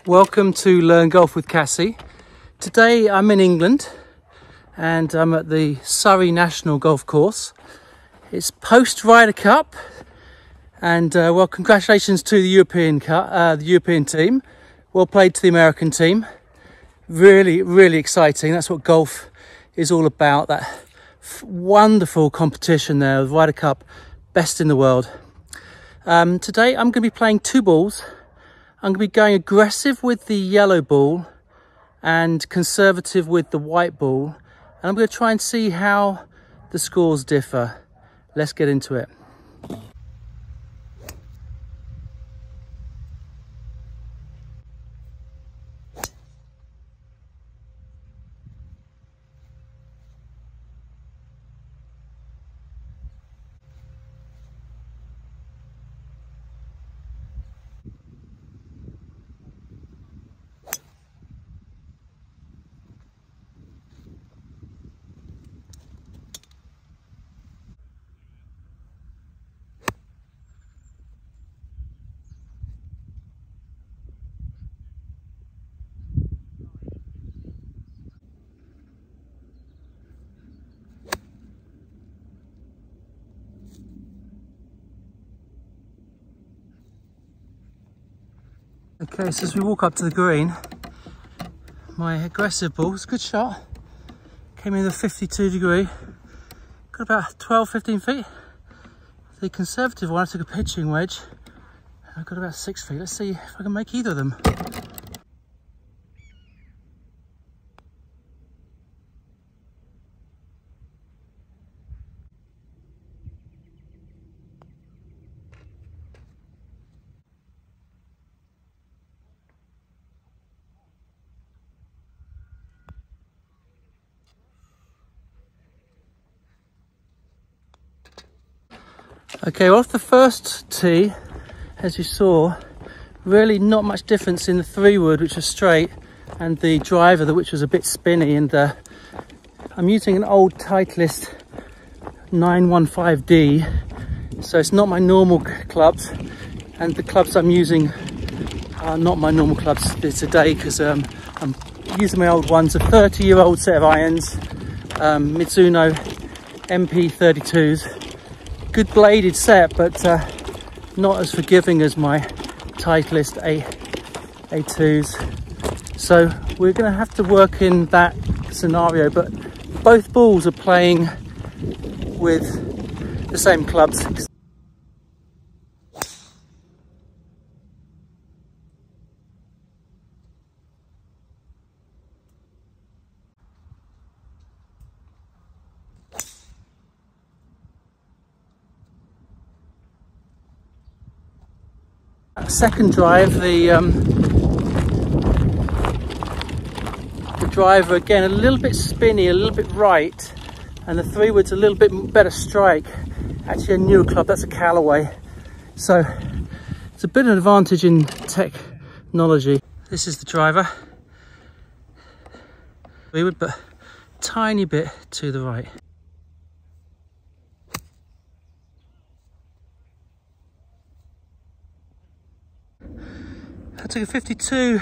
Welcome to Learn Golf with Cassie. Today I'm in England and I'm at the Surrey National Course. It's post Ryder Cup and well, congratulations to the European team. Well played to the American team. Really exciting. That's what golf is all about. That wonderful competition there, the Ryder Cup, best in the world. Today I'm going to be playing two balls. I'm going to be going aggressive with the yellow ball and conservative with the white ball. And I'm going to try and see how the scores differ. Let's get into it. Okay, so as we walk up to the green, my aggressive ball, it's a good shot, came in with a 52 degree, got about 12-15 feet. The conservative one, I took a pitching wedge, I got about 6 feet. Let's see if I can make either of them. Okay, well, off the first tee, as you saw, really not much difference in the 3-wood, which was straight, and the driver, which was a bit spinny. And I'm using an old Titleist 915D, so it's not my normal clubs, and the clubs I'm using are not my normal clubs today, because I'm using my old ones, a 30-year-old set of irons, Mizuno MP32s. Good bladed set, but not as forgiving as my Titleist A2s. So we're going to have to work in that scenario, but both balls are playing with the same clubs. Second drive, the driver again a little bit spinny, a little bit right, and the 3-wood's a little bit better strike. Actually a newer club, that's a Callaway, so it's a bit of an advantage in technology. This is the driver, 3-wood, but tiny bit to the right. I took a 52,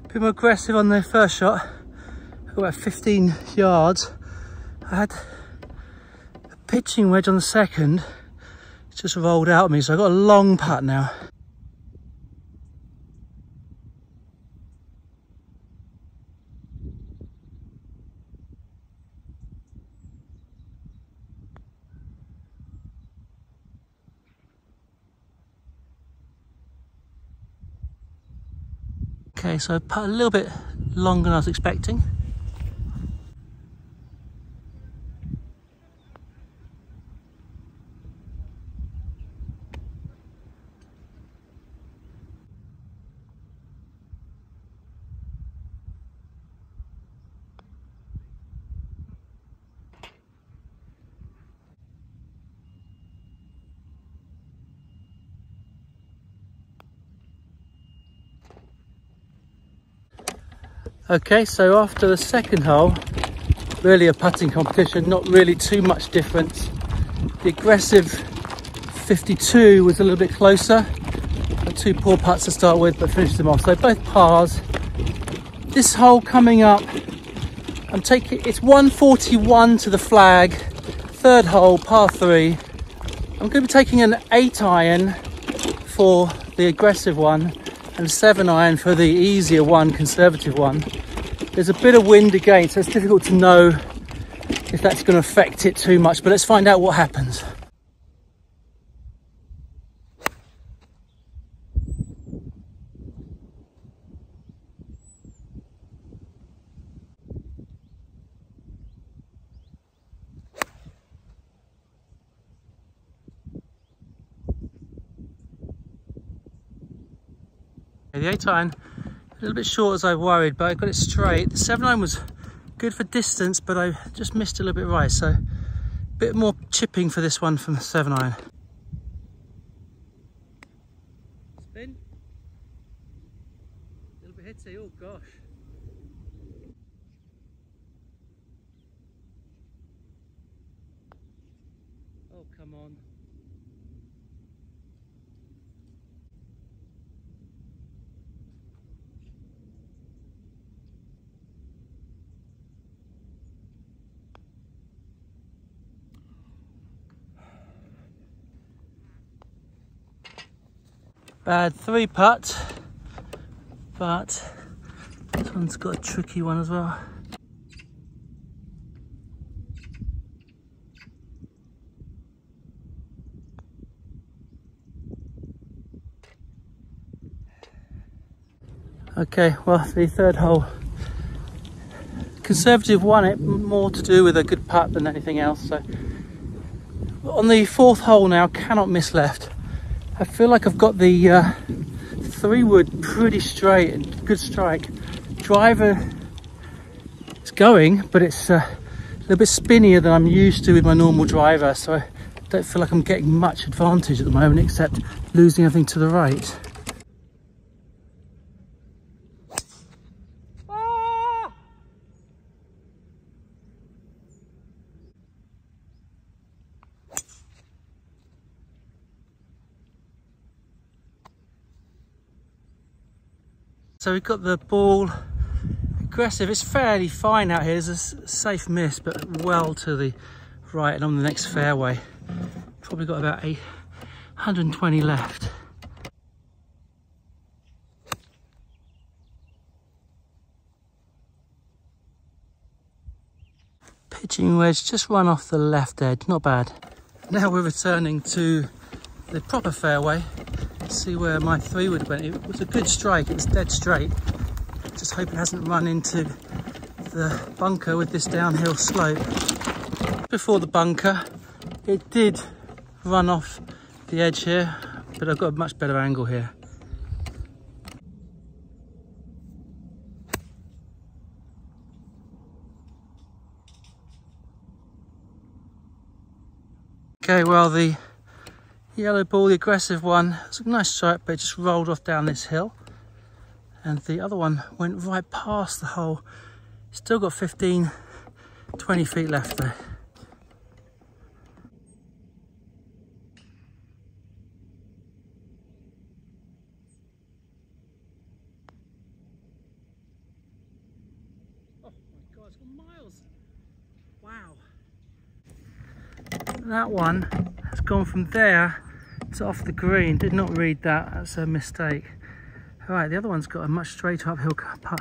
a bit more aggressive on the first shot. I got about 15 yards. I had a pitching wedge on the second. It just rolled out of me, so I got a long putt now. Okay, so I put a little bit longer than I was expecting. Okay, so after the second hole, really a putting competition, not really too much difference. The aggressive 52 was a little bit closer, got 2 poor putts to start with, but finished them off. So both pars. This hole coming up, I'm taking, it's 141 to the flag. 3rd hole, par 3. I'm going to be taking an 8 iron for the aggressive one and 7 iron for the easier one, conservative one. There's a bit of wind again, so it's difficult to know if that's going to affect it too much, but let's find out what happens. The 8 iron, a little bit short as I worried, but I got it straight. The 7 iron was good for distance, but I just missed a little bit right, so a bit more chipping for this one from the 7 iron. Spin. A little bit hitty, oh gosh. Oh, come on. Bad 3 putt, but this one's got a tricky one as well. Okay, well, the 3rd hole, conservative won it, more to do with a good putt than anything else. So on the 4th hole now, cannot miss left. I feel like I've got the 3-wood pretty straight and good strike. Driver is going, but it's a little bit spinnier than I'm used to with my normal driver, so I don't feel like I'm getting much advantage at the moment, except losing everything to the right. So we've got the ball aggressive. It's fairly fine out here. There's a safe miss, but well to the right and on the next fairway. Probably got about 120 left. Pitching wedge, just run off the left edge, not bad. Now we're returning to the proper fairway. See where my 3-wood went. It was a good strike, it was dead straight. Just hope it hasn't run into the bunker with this downhill slope. Before the bunker, it did run off the edge here, but I've got a much better angle here. Okay, well, the yellow ball, the aggressive one, it's a nice strike, but it just rolled off down this hill. And the other one went right past the hole. Still got 15, 20 feet left there. Oh my God, it's got miles. Wow. That one has gone from there to off the green. Did not read that, that's a mistake. All right, the other one's got a much straighter uphill putt.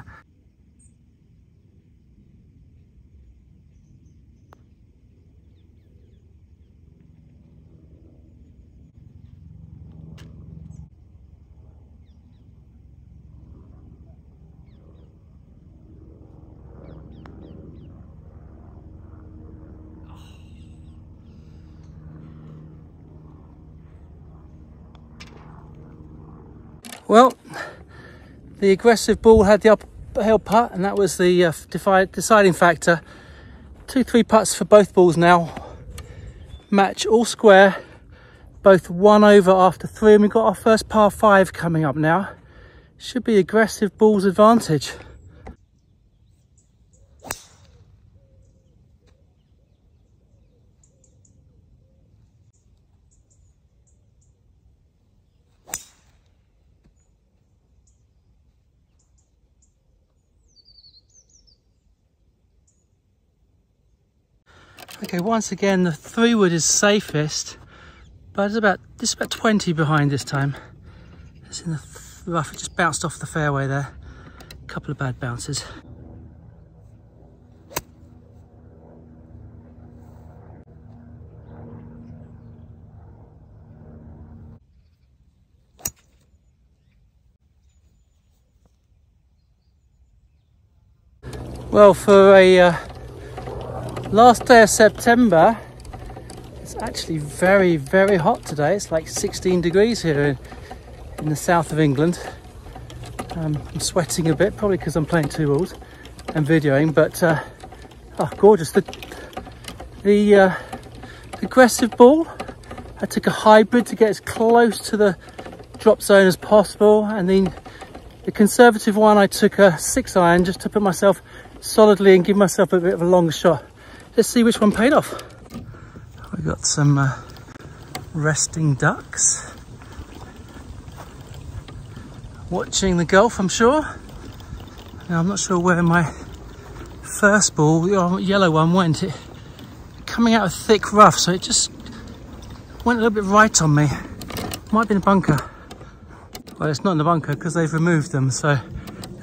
Well, the aggressive ball had the uphill putt, and that was the deciding factor. 2-3 putts for both balls now. Match all square, both 1 over after 3, and we've got our first par 5 coming up now. Should be aggressive ball's advantage. Okay, once again, the 3-wood is safest, but it's about 20 behind this time. It's in the rough, it just bounced off the fairway there. A couple of bad bounces. Well, for a last day of September, it's actually very, very hot today. It's like 16 degrees here in the south of England. I'm sweating a bit, probably because I'm playing 2 balls and videoing, but oh, gorgeous. The aggressive ball, I took a hybrid to get as close to the drop zone as possible, and then the conservative one, I took a 6-iron just to put myself solidly and give myself a bit of a longer shot. Let's see which one paid off. We've got some resting ducks watching the golf, I'm sure. Now, I'm not sure where my first ball, the yellow one, went. It coming out of thick rough, so it just went a little bit right on me. Might be in a bunker. Well, it's not in the bunker because they've removed them, so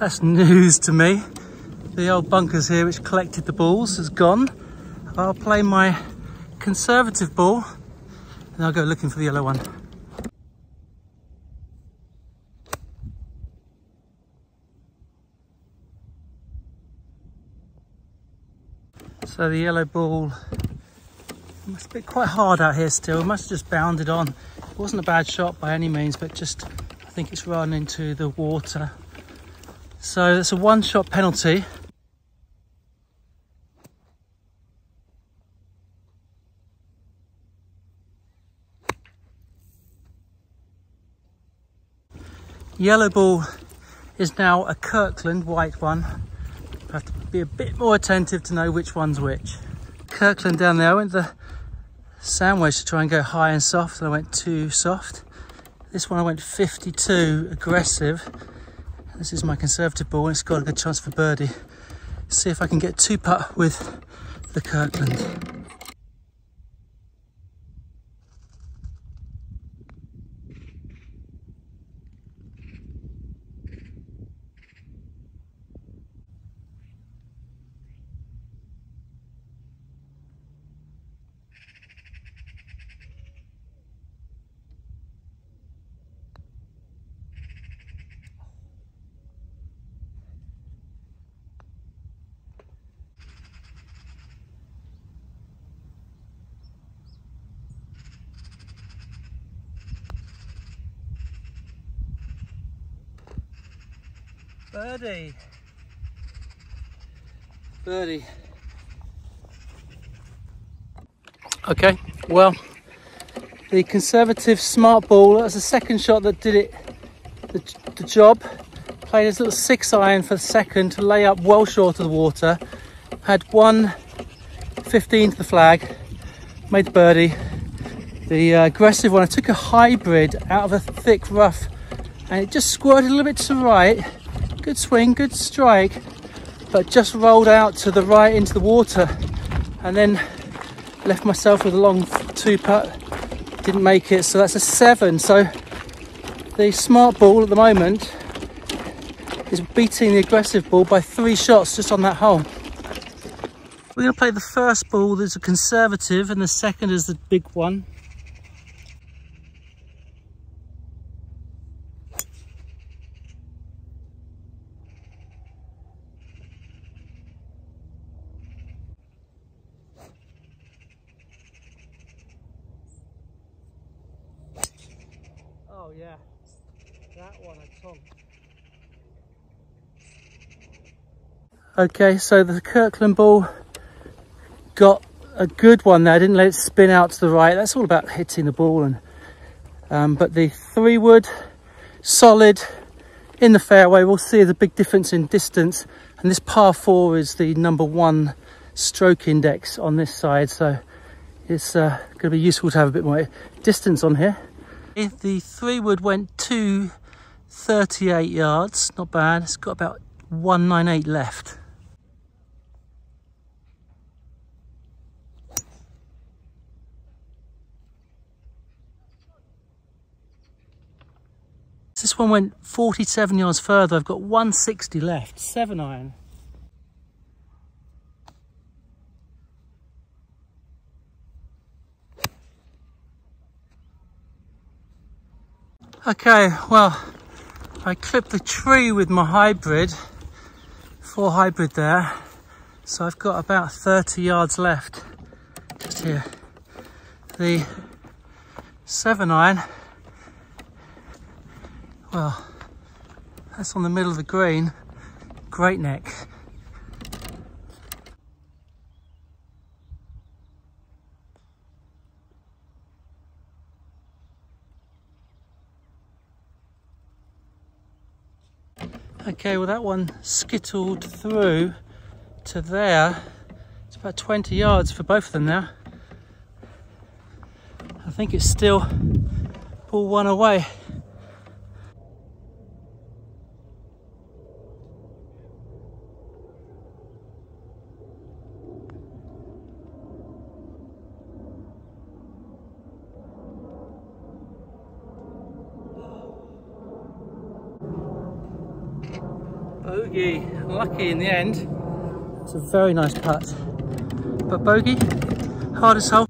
that's news to me. The old bunkers here which collected the balls is gone. I'll play my conservative ball and I'll go looking for the yellow one. So the yellow ball must be quite hard out here still. It must have just bounded on. It wasn't a bad shot by any means, but just I think it's run into the water. So it's a 1-shot penalty. Yellow ball is now a Kirkland white one. I have to be a bit more attentive to know which one's which. Kirkland down there, I went the sandwich to try and go high and soft, and I went too soft. This one I went 52 aggressive. This is my conservative ball and it's got a good chance for birdie. See if I can get 2-putt with the Kirkland. Birdie. Birdie. Okay, well, the conservative smart ball, that was the second shot that did it, the job. Played his little 6-iron for the second to lay up well short of the water. Had 115 to the flag, made the birdie. The aggressive one, I took a hybrid out of a thick rough and it just squirted a little bit to the right. Good swing, good strike, but just rolled out to the right into the water and then left myself with a long 2-putt. Didn't make it, so that's a 7. So the smart ball at the moment is beating the aggressive ball by 3 shots just on that hole. We're going to play the first ball that's a conservative and the second is the big one. Oh yeah, that one I took. Okay, so the Kirkland ball got a good one there. I didn't let it spin out to the right. That's all about hitting the ball, and but the 3-wood solid in the fairway. We'll see the big difference in distance, and this par 4 is the #1 stroke index on this side, so it's going to be useful to have a bit more distance on here. If the 3-wood went 238 yards, not bad. It's got about 198 left. This one went 47 yards further. I've got 160 left, 7-iron. Okay, well, I clipped the tree with my hybrid, 4 hybrid there, so I've got about 30 yards left just here. The 7-iron, well, that's on the middle of the green, great neck. Okay, well that one skittled through to there. It's about 20 yards for both of them now. I think it's still ball 1 away. Bogey, lucky in the end. It's a very nice putt. But bogey, hardest hole.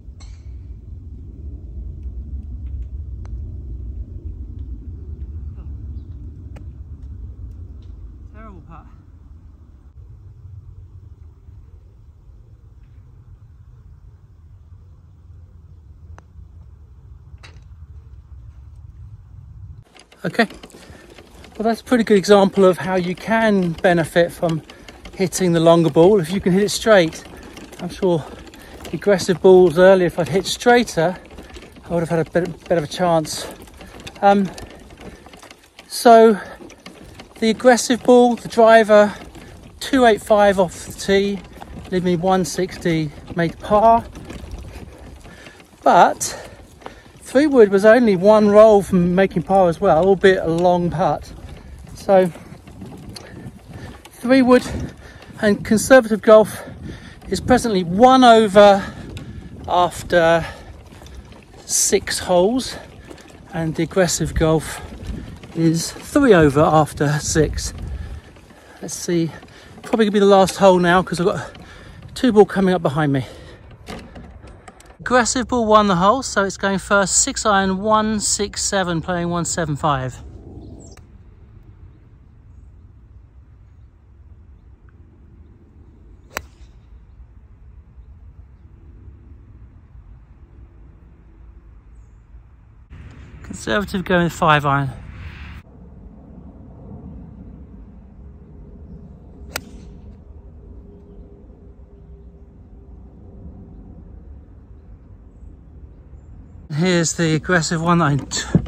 Terrible putt. Okay. Well, that's a pretty good example of how you can benefit from hitting the longer ball if you can hit it straight. I'm sure the aggressive balls earlier, if I'd hit straighter, I would have had a bit of a chance. So the aggressive ball, the driver, 285 off the tee, leaving me 160, made par. But 3-wood was only 1 roll from making par as well, albeit a long putt. So 3-wood and conservative golf is presently 1 over after 6 holes, and the aggressive golf is 3 over after 6. Let's see, probably gonna be the last hole now because I've got 2 ball coming up behind me. Aggressive ball won the hole, so it's going first, 6-iron, 167, playing 175. Conservative going with 5-iron. Here's the aggressive one that I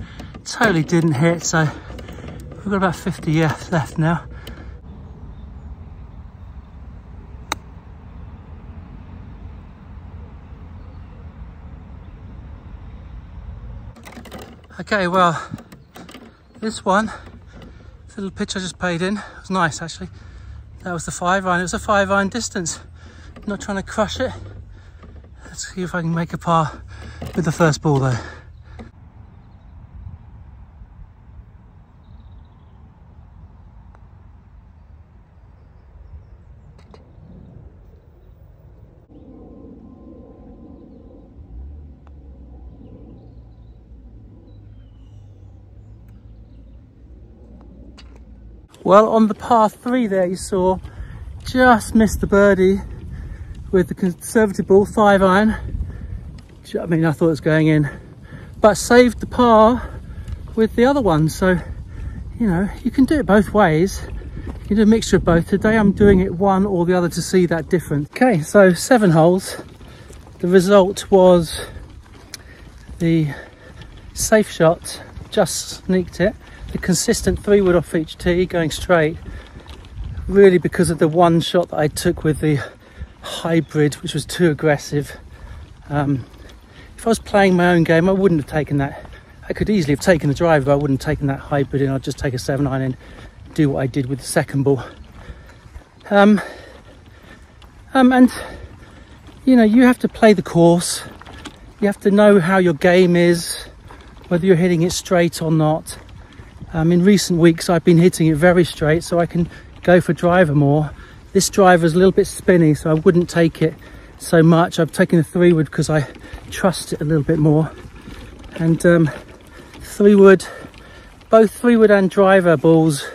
totally didn't hit, so we've got about 50 left now. Okay, well, this one, this little pitch I just played in, was nice actually. That was the 5-iron. It was a 5-iron distance. I'm not trying to crush it. Let's see if I can make a par with the first ball though. Well, on the par 3 there, you saw just missed the birdie with the conservative ball, 5-iron. I mean, I thought it was going in, but saved the par with the other one. So, you know, you can do it both ways. You can do a mixture of both. Today I'm doing it one or the other to see that difference. Okay, so 7 holes. The result was the safe shot, just sneaked it. The consistent 3-wood off each tee going straight, really because of the one shot that I took with the hybrid, which was too aggressive. If I was playing my own game, I wouldn't have taken that. I could easily have taken the driver, but I wouldn't have taken that hybrid in. I'd just take a 7-iron and do what I did with the second ball. And you know, you have to play the course. You have to know how your game is, whether you're hitting it straight or not. In recent weeks I've been hitting it very straight, so I can go for driver more. This driver is a little bit spinny, so I wouldn't take it so much. I've taken the 3-wood because I trust it a little bit more. And 3-wood, both 3-wood and driver balls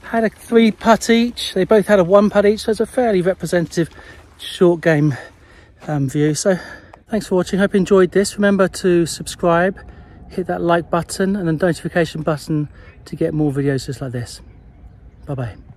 had a 3-putt each. They both had a 1-putt each, so it's a fairly representative short game view. So thanks for watching. Hope you enjoyed this. Remember to subscribe, hit that like button and the notification button to get more videos just like this. Bye bye.